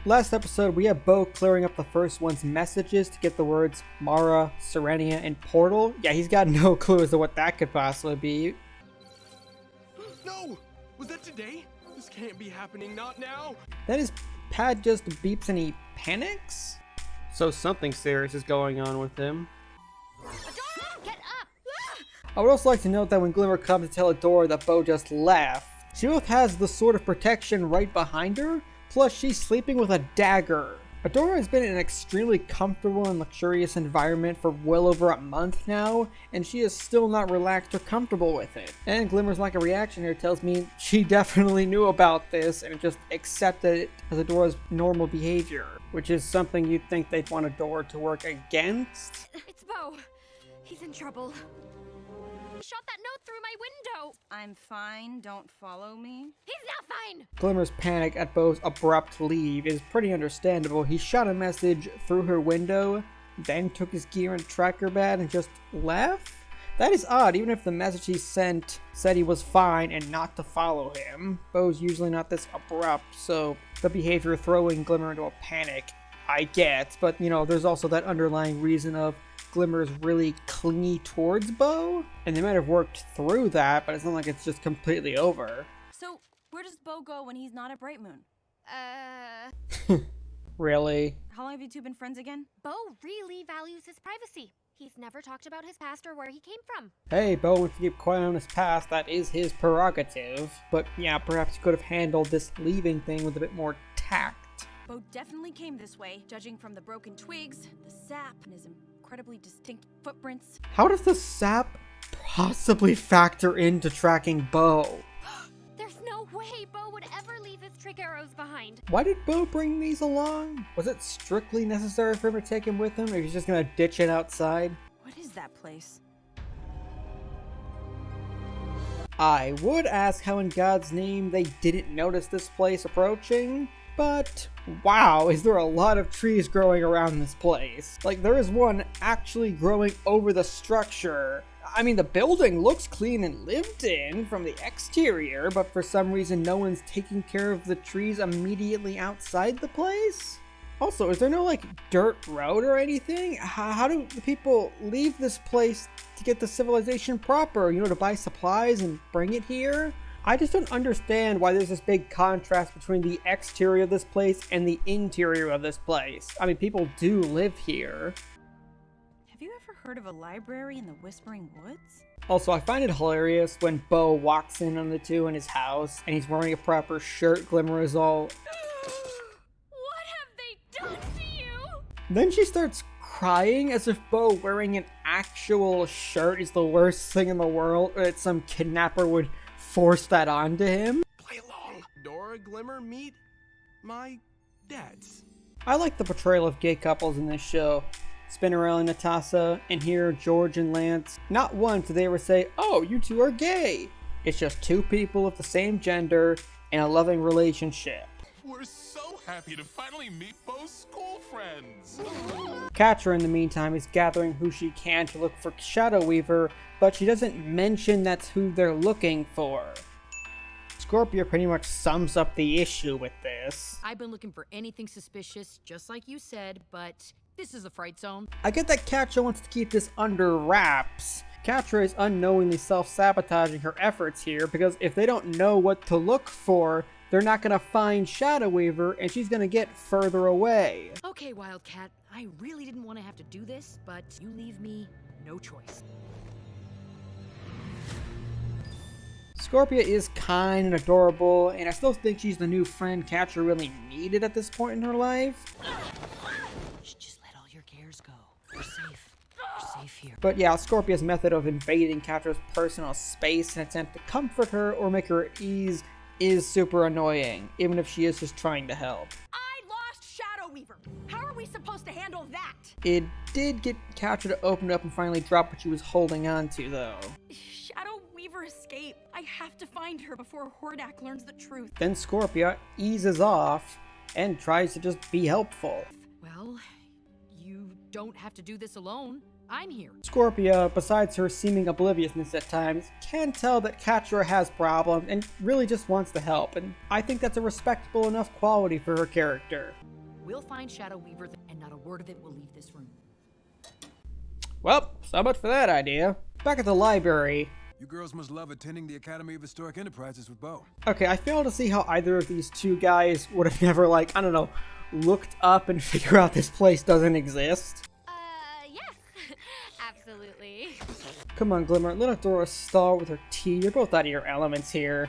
Last episode, we have Bo clearing up the first one's messages to get the words Mara, Serenia, and Portal. Yeah, he's got no clue as to what that could possibly be. No! Was that today? This can't be happening, not now! Then his pad just beeps and he panics? So something serious is going on with him. Adora, get up! I would also like to note that when Glimmer comes to tell Adora that Bo just left, she both has the sword of protection right behind her, plus she's sleeping with a dagger. Adora has been in an extremely comfortable and luxurious environment for well over a month now, and she is still not relaxed or comfortable with it. And Glimmer's lack of reaction here tells me she definitely knew about this and just accepted it as Adora's normal behavior, which is something you'd think they'd want Adora to work against. It's Bo. He's in trouble. He shot that note through my window. I'm fine, don't follow me. He's not fine! Glimmer's panic at Bo's abrupt leave is pretty understandable. He shot a message through her window, then took his gear and tracker pad and just left? That is odd, even if the message he sent said he was fine and not to follow him. Bo's usually not this abrupt, so the behavior throwing Glimmer into a panic, I get. But, you know, there's also that underlying reason of Glimmer is really clingy towards Bo, and they might have worked through that, but it's not like it's just completely over. So, where does Bo go when he's not at Bright Moon? Really? How long have you two been friends again? Bo really values his privacy. He's never talked about his past or where he came from. Hey, Bo wants to keep quiet on his past, that is his prerogative. But yeah, perhaps he could have handled this leaving thing with a bit more tact. Bo definitely came this way, judging from the broken twigs, the sap, and his incredibly distinct footprints. How does the sap possibly factor into tracking Bo? There's no way Bo would ever leave his trick arrows behind. Why did Bo bring these along? Was it strictly necessary for him to take him with him, or he's just gonna ditch it outside? What is that place? I would ask how in God's name they didn't notice this place approaching, but wow, is there a lot of trees growing around this place. Like, there is one actually growing over the structure. I mean, the building looks clean and lived in from the exterior, but for some reason no one's taking care of the trees immediately outside the place? Also, is there no, like, dirt road or anything? How do the people leave this place to get to civilization proper, you know, to buy supplies and bring it here? I just don't understand why there's this big contrast between the exterior of this place and the interior of this place. I mean, people do live here. Have you ever heard of a library in the Whispering Woods? Also, I find it hilarious when Bo walks in on the two in his house and he's wearing a proper shirt. Glimmer is all, What have they done to you? then she starts crying as if Bo wearing an actual shirt is the worst thing in the world, or that some kidnapper would force that onto him. Play along! Dora, Glimmer, meet my dads. I like the portrayal of gay couples in this show. Spinnerella and Natasha, and here George and Lance. Not once do they ever say, oh, you two are gay. It's just two people of the same gender in a loving relationship. We're so happy to finally meet Bo's school friends. Catra, in the meantime, is gathering who she can to look for Shadow Weaver, but she doesn't mention that's who they're looking for. Scorpia pretty much sums up the issue with this. I've been looking for anything suspicious, just like you said, but this is a fright zone. I get that Catra wants to keep this under wraps. Catra is unknowingly self-sabotaging her efforts here, because if they don't know what to look for, they're not gonna find Shadow Weaver, and she's gonna get further away. Okay, Wildcat, I really didn't want to have to do this, but you leave me no choice. Scorpia is kind and adorable, and I still think she's the new friend Catra really needed at this point in her life. Just let all your cares go. You're safe. You're safe here. But yeah, Scorpia's method of invading Catra's personal space in an attempt to comfort her or make her at ease is super annoying, even if she is just trying to help. I lost Shadow Weaver. How are we supposed to handle that? It did get Catra to open up and finally drop what she was holding on to, though. Shadow Weaver escaped. I have to find her before Hordak learns the truth. Then Scorpia eases off and tries to just be helpful. Well, you don't have to do this alone. I'm here. Scorpia, besides her seeming obliviousness at times, can tell that Catra has problems and really just wants to help, and I think that's a respectable enough quality for her character. We'll find Shadow Weaver, and not a word of it will leave this room. Well, so much for that idea. Back at the library. You girls must love attending the Academy of Historic Enterprises with Bo. Okay, I fail to see how either of these two guys would have never, like, I don't know, looked up and figure out this place doesn't exist. Yes. Absolutely. Come on, Glimmer, let her throw a stall with her tea. You're both out of your elements here.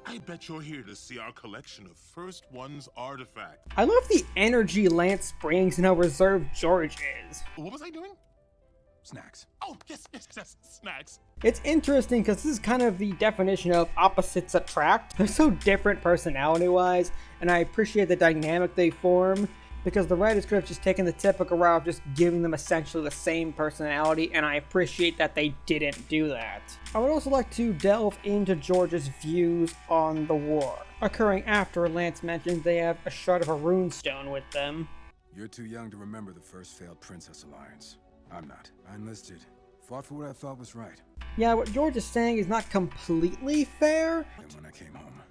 I bet you're here to see our collection of First One's artifacts. I love the energy Lance brings and how reserved George is. What was I doing? Snacks. Oh, yes, snacks. It's interesting because this is kind of the definition of opposites attract. They're so different personality-wise, and I appreciate the dynamic they form, because the writers could have just taken the typical route of just giving them essentially the same personality, and I appreciate that they didn't do that. I would also like to delve into George's views on the war, occurring after Lance mentions they have a shard of a runestone with them. You're too young to remember the first failed Princess Alliance. I'm not. I enlisted. Fought for what I thought was right. Yeah, what George is saying is not completely fair, And when I came home,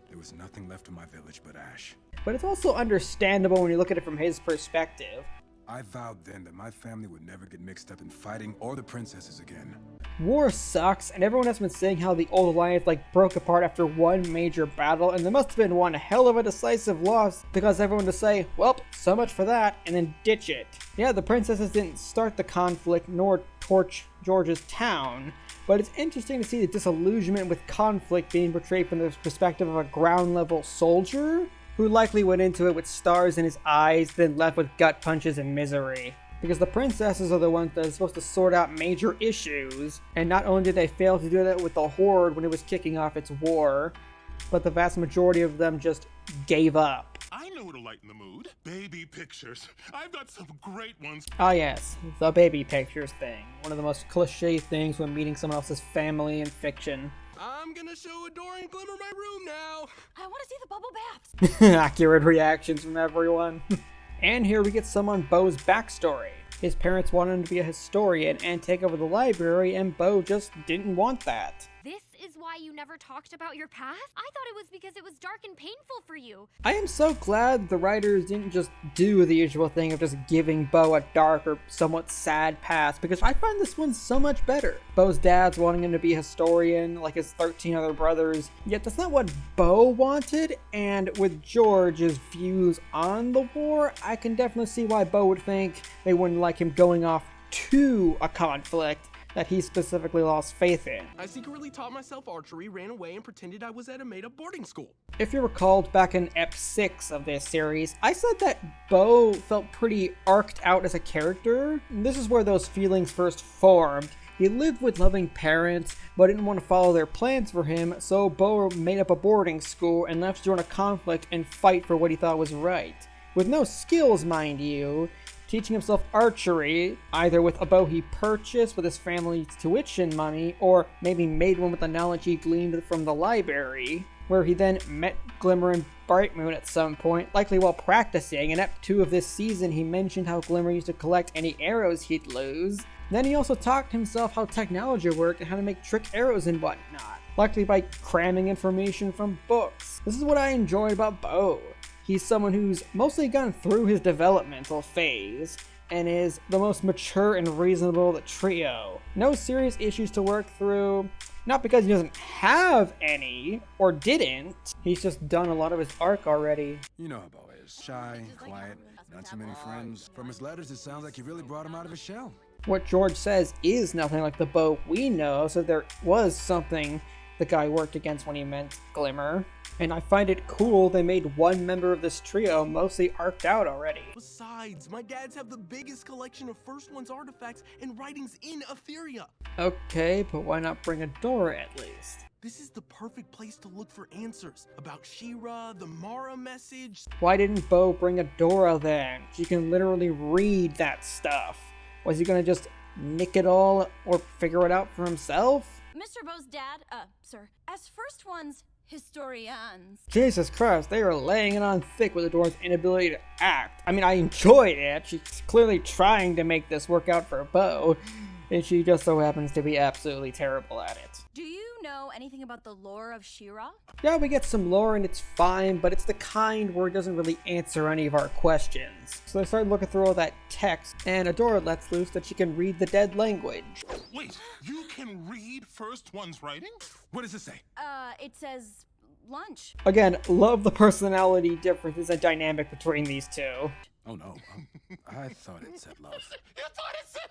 there was nothing left of my village but ash. but it's also understandable when you look at it from his perspective. I vowed then that my family would never get mixed up in fighting or the princesses again. War sucks, and everyone has been saying how the Old Alliance broke apart after one major battle, and there must have been one hell of a decisive loss because everyone to say, well, so much for that, and then ditch it. Yeah, the princesses didn't start the conflict nor torch George's town, but it's interesting to see the disillusionment with conflict being portrayed from the perspective of a ground-level soldier who likely went into it with stars in his eyes, then left with gut punches and misery. Because the princesses are the ones that are supposed to sort out major issues, and not only did they fail to do that with the Horde when it was kicking off its war, but the vast majority of them just gave up. I know what'll lighten the mood. Baby pictures. I've got some great ones. Ah yes, the baby pictures thing. One of the most cliche things when meeting someone else's family in fiction. I'm gonna show Adoring Glimmer my room now. I want to see the bubble baths. Accurate reactions from everyone. And here we get some on Bo's backstory. His parents wanted him to be a historian and take over the library, and Bo just didn't want that. This is why you never talked about your past? I thought it was because it was dark and painful for you. I am so glad the writers didn't just do the usual thing of just giving Bo a dark or somewhat sad past, because I find this one so much better. Bo's dad's wanting him to be a historian like his 13 other brothers, yet that's not what Bo wanted, and with George's views on the war, I can definitely see why Bo would think they wouldn't like him going off to a conflict that he specifically lost faith in. I secretly taught myself archery, ran away, and pretended I was at a made-up boarding school. If you recalled back in Ep 6 of this series, I said that Bo felt pretty arced out as a character. This is where those feelings first formed. He lived with loving parents, but didn't want to follow their plans for him, so Bo made up a boarding school and left to join a conflict and fight for what he thought was right. With no skills, mind you, teaching himself archery, either with a bow he purchased with his family's tuition money, or maybe made one with the knowledge he gleaned from the library, where he then met Glimmer and Brightmoon at some point, likely while practicing. In Ep 2 of this season, he mentioned how Glimmer used to collect any arrows he'd lose. Then he also taught himself how technology worked and how to make trick arrows and whatnot, likely by cramming information from books. This is what I enjoy about Bo. He's someone who's mostly gone through his developmental phase, and is the most mature and reasonable of the trio. No serious issues to work through, not because he doesn't have any, or didn't, he's just done a lot of his arc already. You know how Bo is. Shy, quiet, not too many friends. From his letters, it sounds like you really brought him out of his shell. What George says is nothing like the Bo we know, so there was something the guy worked against when he meant Glimmer. And I find it cool they made one member of this trio mostly arced out already. Besides, my dads have the biggest collection of First One's artifacts and writings in Etheria. Okay, but why not bring Adora at least? This is the perfect place to look for answers about She-ra, the Mara message. Why didn't Bo bring Adora then? She can literally read that stuff. Was he gonna just nick it all or figure it out for himself? Mr. Bo's dad, sir, as First Ones, historians. Jesus Christ, they are laying it on thick with Adora's inability to act. I mean, I enjoyed it. She's clearly trying to make this work out for Bo, and she just so happens to be absolutely terrible at it. Do you know anything about the lore of She-ra? Yeah, we get some lore and it's fine, but it's the kind where it doesn't really answer any of our questions. So they start looking through all that text, and Adora lets loose that she can read the dead language. Wait, you can read First One's writing? What does it say? It says lunch. Again, love the personality differences and dynamic between these two. Oh no, I thought it said love. You thought it said...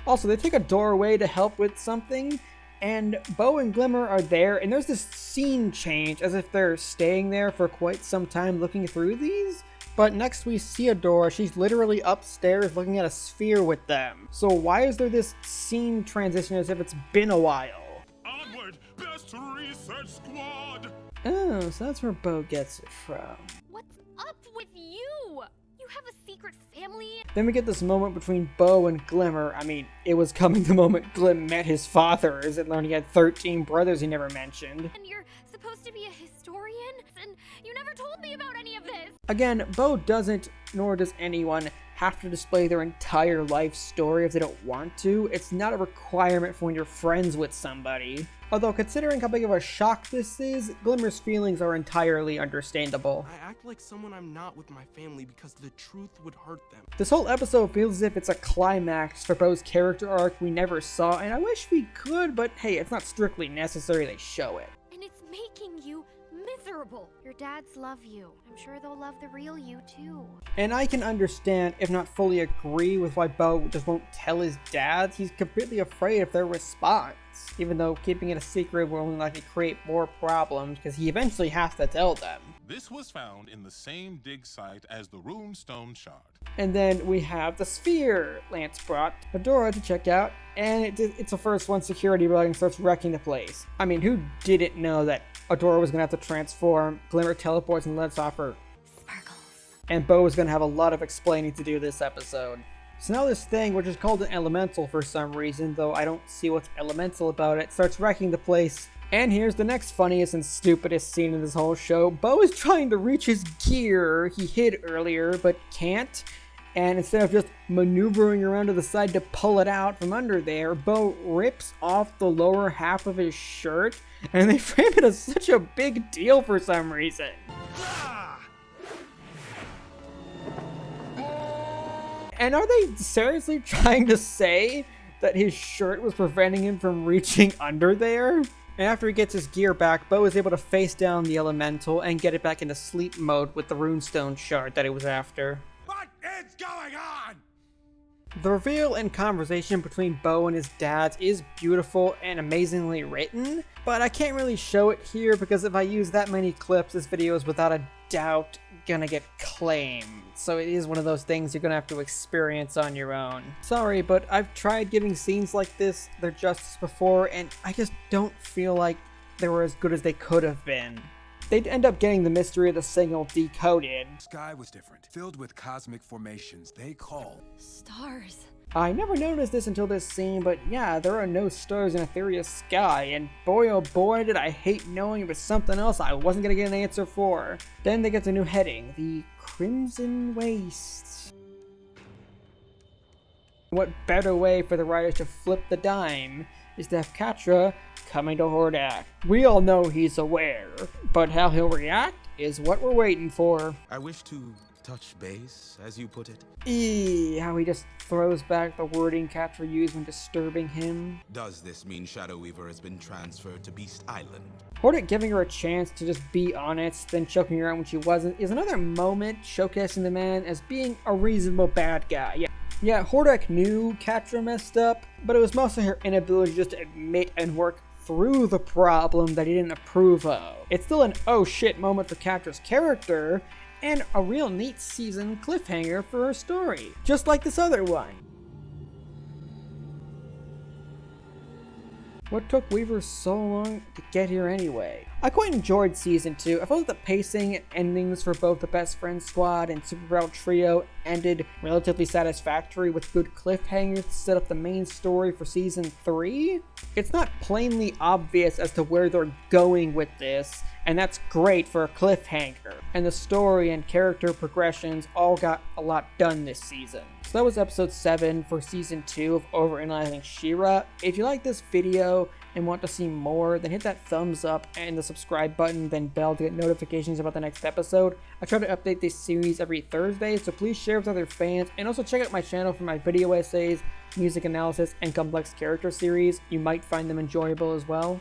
Also, they take Adora away to help with something, and Bo and Glimmer are there, and there's this scene change as if they're staying there for quite some time looking through these. But next we see Adora, she's literally upstairs looking at a sphere with them. So why is there this scene transition as if it's been a while? Onward, best research squad! Oh, so that's where Bo gets it from. What's up with you? You have a secret family? Then we get this moment between Bo and Glimmer. I mean, it was coming the moment Glim met his fathers and learned he had 13 brothers he never mentioned. And you're supposed to be a historian? And you never told me about any of this! Again, Bo doesn't, nor does anyone, have to display their entire life story if they don't want to. It's not a requirement for when you're friends with somebody. Although, considering how big of a shock this is, Glimmer's feelings are entirely understandable. I act like someone I'm not with my family because the truth would hurt them. This whole episode feels as if it's a climax for Bo's character arc we never saw, and I wish we could, but hey, it's not strictly necessary they show it. And it's making you miserable. Your dads love you. I'm sure they'll love the real you too. And I can understand, if not fully agree, with why Bo just won't tell his dad. He's completely afraid of their response, even though keeping it a secret will only likely create more problems, because he eventually has to tell them. This was found in the same dig site as the runestone shard. And then we have the sphere Lance brought Adora to check out, and it's a First One security bug and starts wrecking the place. I mean, who didn't know that Adora was going to have to transform? Glimmer teleports and lets off her Sparkles. and Bo is going to have a lot of explaining to do this episode. So now this thing, which is called an elemental for some reason, though I don't see what's elemental about it, starts wrecking the place. And here's the next funniest and stupidest scene in this whole show. Bo is trying to reach his gear he hid earlier, but can't. And instead of just maneuvering around to the side to pull it out from under there, Bo rips off the lower half of his shirt, and they frame it as such a big deal for some reason. And are they seriously trying to say that his shirt was preventing him from reaching under there? And after he gets his gear back, Bo is able to face down the elemental and get it back into sleep mode with the runestone shard that he was after. What is going on? The reveal and conversation between Bo and his dad is beautiful and amazingly written, but I can't really show it here because if I use that many clips, this video is without a doubt gonna get claimed. So it is one of those things you're gonna have to experience on your own. Sorry, but I've tried giving scenes like this their justice before, and I just don't feel like they were as good as they could have been. They'd end up getting the mystery of the signal decoded. Sky was different, filled with cosmic formations they call Stars. I never noticed this until this scene, but yeah, there are no stars in Etheria's sky, and boy oh boy did I hate knowing it was something else I wasn't gonna get an answer for. Then they get a new heading, the Crimson Waste. What better way for the writers to flip the dime is to have Catra coming to Hordak. We all know he's aware, but how he'll react is what we're waiting for. I wish to touch base, as you put it. How he just throws back the wording Catra used when disturbing him. Does this mean Shadow Weaver has been transferred to Beast Island? Hordak giving her a chance to just be honest, then choking her out when she wasn't, is another moment showcasing the man as being a reasonable bad guy. Yeah, Hordak knew Catra messed up, but it was mostly her inability just to admit and work through the problem that he didn't approve of. It's still an oh shit moment for Catra's character, and a real neat season cliffhanger for her story, just like this other one. What took Weaver so long to get here anyway? I quite enjoyed season 2. I felt the pacing and endings for both the Best Friends Squad and Super Battle Trio ended relatively satisfactory with good cliffhangers to set up the main story for season 3. It's not plainly obvious as to where they're going with this, and that's great for a cliffhanger. And the story and character progressions all got a lot done this season. So that was episode 7 for season 2 of Overanalyzing She-ra. If you like this video and want to see more, then hit that thumbs up and the subscribe button, then bell to get notifications about the next episode. I try to update this series every Thursday, so please share with other fans, and also check out my channel for my video essays, music analysis, and complex character series. You might find them enjoyable as well.